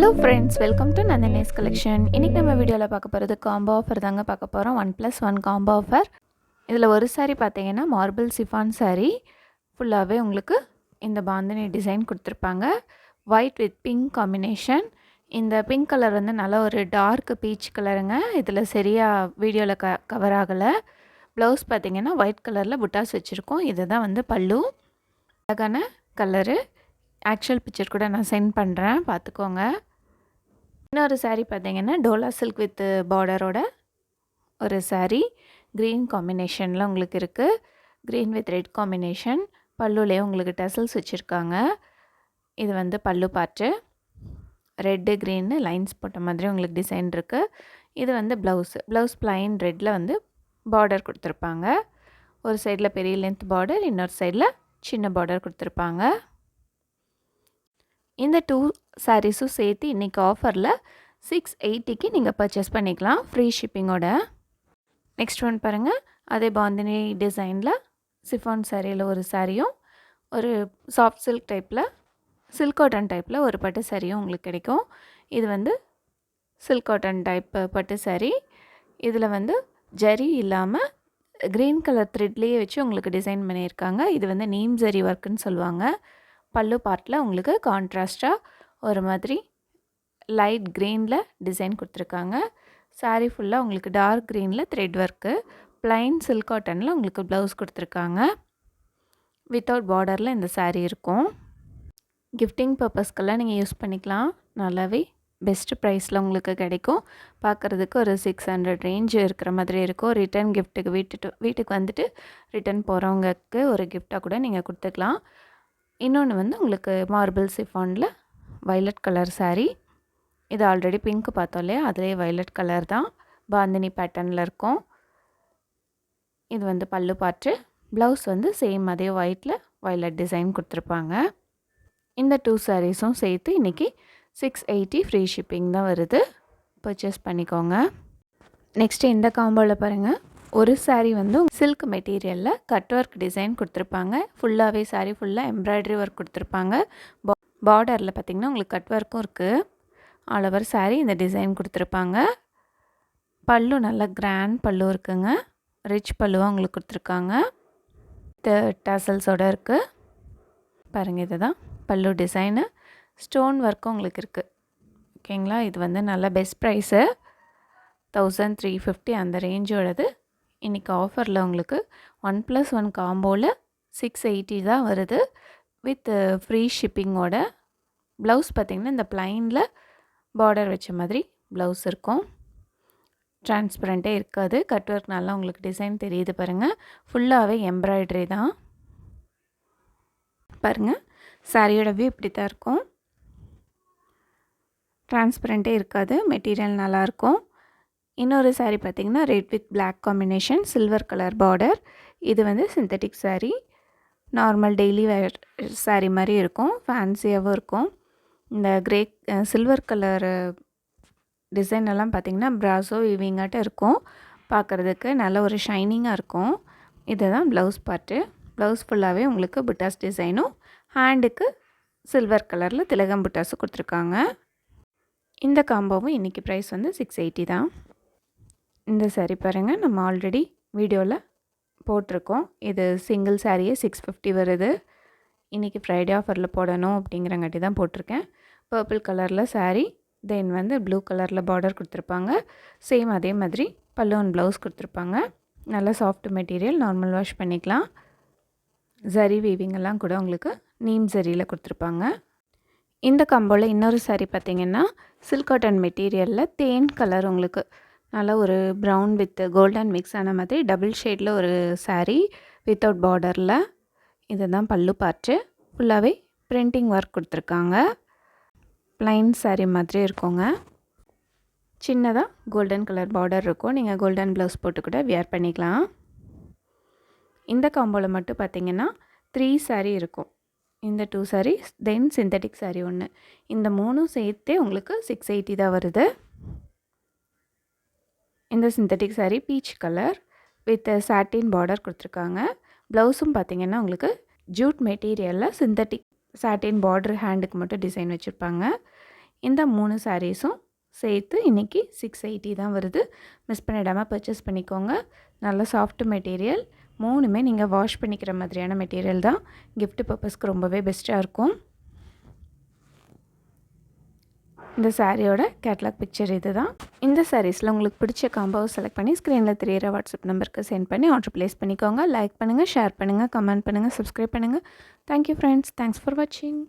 Hello friends, welcome to Nandini's collection. இன்றைக்கி நம்ம வீடியோவில் பார்க்க போகிறது காம்போ ஆஃபர் தாங்க பார்க்க போகிறோம். 1+1 காம்போ ஆஃபர். இதில் ஒரு சாரீ பார்த்தீங்கன்னா மார்பிள் சிஃபான் சாரீ. ஃபுல்லாகவே உங்களுக்கு இந்த பாந்தினி டிசைன் கொடுத்துருப்பாங்க. White with pink combination. இந்த பிங்க் கலர் வந்து நல்லா ஒரு டார்க் பீச் கலருங்க. இதில் சரியாக வீடியோவில் கவர் ஆகலை. ப்ளவுஸ் பார்த்தீங்கன்னா ஒயிட் கலரில் புட்டாஸ் வச்சுருக்கோம். இதுதான் வந்து பல்லு. அழகான கலரு. ஆக்சுவல் பிக்சர் கூட நான் சென்ட் பண்ணுறேன், பார்த்துக்கோங்க. இன்னொரு சாரீ பார்த்தீங்கன்னா டோலா சில்க் வித் பார்டரோட ஒரு சாரீ. க்ரீன் காம்பினேஷனில் உங்களுக்கு இருக்குது. Green with red combination. பல்லுலேயே உங்களுக்கு டசல்ஸ் வச்சுருக்காங்க. இது வந்து பல்லு பார்ட்டு. ரெட்டு க்ரீன்னு லைன்ஸ் போட்ட மாதிரி உங்களுக்கு டிசைன் இருக்குது. இது வந்து ப்ளவுஸ் ப்ளைன் ரெட்டில் வந்து பார்டர் கொடுத்துருப்பாங்க. ஒரு சைடில் பெரிய லென்த் பார்டர், இன்னொரு சைடில் சின்ன பார்டர் கொடுத்துருப்பாங்க. இந்த 2 சாரீஸும் சேர்த்து இன்றைக்கி ஆஃபரில் 680க்கு நீங்கள் பர்ச்சேஸ் பண்ணிக்கலாம், ஃப்ரீ ஷிப்பிங்கோட. நெக்ஸ்ட் ஒன் பாருங்கள். அதே பாந்தினி டிசைனில் சிஃபான் சாரியில் ஒரு சாரியும், ஒரு சாஃப்ட் சில்க் டைப்பில், சில்க் காட்டன் டைப்பில் ஒரு பட்டு சாரியும் உங்களுக்கு கிடைக்கும். இது வந்து சில்க் காட்டன் டைப் பட்டு சாரி. இதில் வந்து ஜரி இல்லாமல் க்ரீன் கலர் த்ரெட்லேயே வச்சு உங்களுக்கு டிசைன் பண்ணியிருக்காங்க. இது வந்து நீம் ஜரி ஒர்க்குன்னு சொல்லுவாங்க. பல்லு பார்ட்டில் உங்களுக்கு கான்ட்ராஸ்டாக ஒரு மாதிரி லைட் க்ரீனில் டிசைன் கொடுத்துருக்காங்க. சாரீ ஃபுல்லாக உங்களுக்கு டார்க் க்ரீனில் த்ரெட் ஒர்க்கு. ப்ளைன் சில்க் காட்டனில் உங்களுக்கு ப்ளவுஸ் கொடுத்துருக்காங்க. வித்தவுட் பார்டரில் இந்த சாரீ இருக்கும். கிஃப்டிங் பர்பஸ்க்கெல்லாம் நீங்கள் யூஸ் பண்ணிக்கலாம். நல்லாவே பெஸ்ட்டு ப்ரைஸில் உங்களுக்கு கிடைக்கும். பார்க்குறதுக்கு ஒரு 600 ரேஞ்ச் இருக்கிற மாதிரி இருக்கும். ரிட்டன் கிஃப்ட்டுக்கு வீட்டுக்கு வந்துட்டு ரிட்டன் போகிறவங்களுக்கு ஒரு கிஃப்டாக கூட நீங்கள் கொடுத்துக்கலாம். இன்னொன்று வந்து உங்களுக்கு மார்பிள் சிஃபானில் வைலட் கலர் சாரீ. இது ஆல்ரெடி பிங்க் பார்த்தோம் இல்லையா, அதிலே வைலட் கலர் தான். பாந்தினி பேட்டர்னில் இருக்கும். இது வந்து பல்லு பார்ட்டு. ப்ளவுஸ் வந்து சேம் அதே ஒயிட்டில் வைலட் டிசைன் கொடுத்துருப்பாங்க. இந்த 2 சாரீஸும் சேர்த்து இன்றைக்கி 680 ஃப்ரீ ஷிப்பிங் தான் வருது. பர்ச்சேஸ் பண்ணிக்கோங்க. நெக்ஸ்ட்டு இந்த காம்போவில் பாருங்கள். ஒரு சாரீ வந்து சில்க் மெட்டீரியலில் கட் ஒர்க் டிசைன் கொடுத்துருப்பாங்க. ஃபுல்லாகவே சாரீ ஃபுல்லாக எம்ப்ராய்டரி ஒர்க் கொடுத்துருப்பாங்க. பார்டரில் பார்த்திங்கன்னா உங்களுக்கு கட் ஒர்க்கும் இருக்குது. ஆல் ஓவர் சாரீ இந்த டிசைன் கொடுத்துருப்பாங்க. பல்லு நல்லா கிராண்ட் பல்லு இருக்குங்க. ரிச் பல்லுவாக உங்களுக்கு கொடுத்துருக்காங்க. டசல்ஸோடு இருக்குது. பாருங்கள், இது தான் பல்லு டிசைனு. ஸ்டோன் ஒர்க்கும் உங்களுக்கு இருக்குது. ஓகேங்களா. இது வந்து நல்ல பெஸ்ட் ப்ரைஸு. 1350 அந்த ரேஞ்சோடது. இன்றைக்கி ஆஃபரில் உங்களுக்கு 1+1 காம்போவில் 680 தான் வருது. With free ஷிப்பிங்கோட. ப்ளவுஸ் பார்த்திங்கன்னா இந்த ப்ளைனில் பார்டர் வச்ச மாதிரி ப்ளவுஸ் இருக்கும். டிரான்ஸ்பரண்ட்டே இருக்காது. கட் ஒர்க் நல்லா உங்களுக்கு டிசைன் தெரியுது பாருங்கள். ஃபுல்லாகவே எம்ப்ராய்டரி தான். பாருங்கள், சாரியோட வியூ இப்படி தான் இருக்கும். டிரான்ஸ்பரண்ட்டே இருக்காது. மெட்டீரியல் நல்லாயிருக்கும். இன்னொரு சாரீ பார்த்திங்கன்னா red with black combination, silver colour border. இது வந்து synthetic sari. Normal daily wear sari மாதிரி இருக்கும். ஃபேன்சியாகவும் இருக்கும். இந்த சில்வர் கலர் டிசைன் எல்லாம் பார்த்திங்கன்னா ப்ராஸோ வீவிங்காட்டம் இருக்கும். பார்க்குறதுக்கு நல்ல ஒரு ஷைனிங்காக இருக்கும். இதுதான் ப்ளவுஸ் பார்ட்டு. ப்ளவுஸ் ஃபுல்லாகவே உங்களுக்கு புட்டாஸ் டிசைனும், ஹேண்டுக்கு சில்வர் கலரில் திலகம் புட்டாஸும் கொடுத்துருக்காங்க. இந்த காம்போவும் இன்றைக்கி ப்ரைஸ் வந்து 680 தான். இந்த சாரீ பாருங்கள், நம்ம ஆல்ரெடி வீடியோவில் போட்டிருக்கோம். இது சிங்கிள் சாரியே 650 வருது. இன்றைக்கி ஃப்ரைடே ஆஃபரில் போடணும் அப்படிங்கிறங்காட்டி தான் போட்டிருக்கேன். பர்பிள் கலரில் சாரீ. தென் வந்து ப்ளூ கலரில் பார்டர் கொடுத்துருப்பாங்க. சேம் அதே மாதிரி பல்லு அண்ட் ப்ளவுஸ் கொடுத்துருப்பாங்க. நல்ல சாஃப்ட் மெட்டீரியல், நார்மல் வாஷ் பண்ணிக்கலாம். ஜரி வீவிங்கெல்லாம் கூட உங்களுக்கு நீம் ஜரியில் கொடுத்துருப்பாங்க. இந்த காம்போவில் இன்னொரு சாரீ பார்த்திங்கன்னா சில்க் காட்டன் மெட்டீரியலில் தேன் கலர், உங்களுக்கு நல்லா ஒரு ப்ரௌன் வித் கோல்டன் மிக்ஸ் ஆன மாதிரி டபுள் ஷேடில் ஒரு சாரீ வித்தவுட் பார்டரில். இதுதான் பல்லு பார்ட்டு. ஃபுல்லாகவே பிரிண்டிங் ஒர்க் கொடுத்துருக்காங்க. ப்ளைன் சாரீ மாதிரி இருக்குங்க. சின்னதாக கோல்டன் கலர் பார்டர் இருக்கும். நீங்கள் கோல்டன் ப்ளவுஸ் போட்டு கூட வியர் பண்ணிக்கலாம். இந்த காம்போவில் மட்டும் பார்த்திங்கன்னா 3 சாரீ இருக்கும். இந்த 2 சாரீஸ், தென் சிந்தட்டிக் சாரீ ஒன்று. இந்த 3ம் சேர்த்தே உங்களுக்கு 680 தான் வருது. இந்த synthetic sari peach colour with satin border கொடுத்துருக்காங்க. ப்ளவுஸும் பார்த்திங்கன்னா உங்களுக்கு ஜூட் மெட்டீரியலில் சிந்தட்டிக் சாட்டின் பார்டர் ஹேண்டுக்கு மட்டும் டிசைன் வச்சுருப்பாங்க. இந்த 3 சாரீஸும் சேர்த்து இன்றைக்கி 680 தான் வருது. மிஸ் பண்ணிடாமல் பர்ச்சேஸ் பண்ணிக்கோங்க. நல்ல சாஃப்ட் மெட்டீரியல். 3மே நீங்கள் வாஷ் பண்ணிக்கிற மாதிரியான மெட்டீரியல் தான். கிஃப்ட் பர்பஸ்க்கு ரொம்பவே பெஸ்ட்டாக இருக்கும். இந்த சாரியோட கேட்லாக் பிக்சர் இது தான். இந்த சாரீஸில் உங்களுக்கு பிடிச்ச காம்போவை செலக்ட் பண்ணி ஸ்க்ரீனில் தெரியிற வாட்ஸ்அப் நம்பருக்கு சென்ட் பண்ணி ஆர்டர் ப்ளேஸ் பண்ணிக்கோங்க. லைக் பண்ணுங்கள், ஷேர் பண்ணுங்கள், கமெண்ட் பண்ணுங்கள், சப்ஸ்கிரைப் பண்ணுங்கள். Thank you friends. தேங்க்ஸ் ஃபார் வாட்சிங்.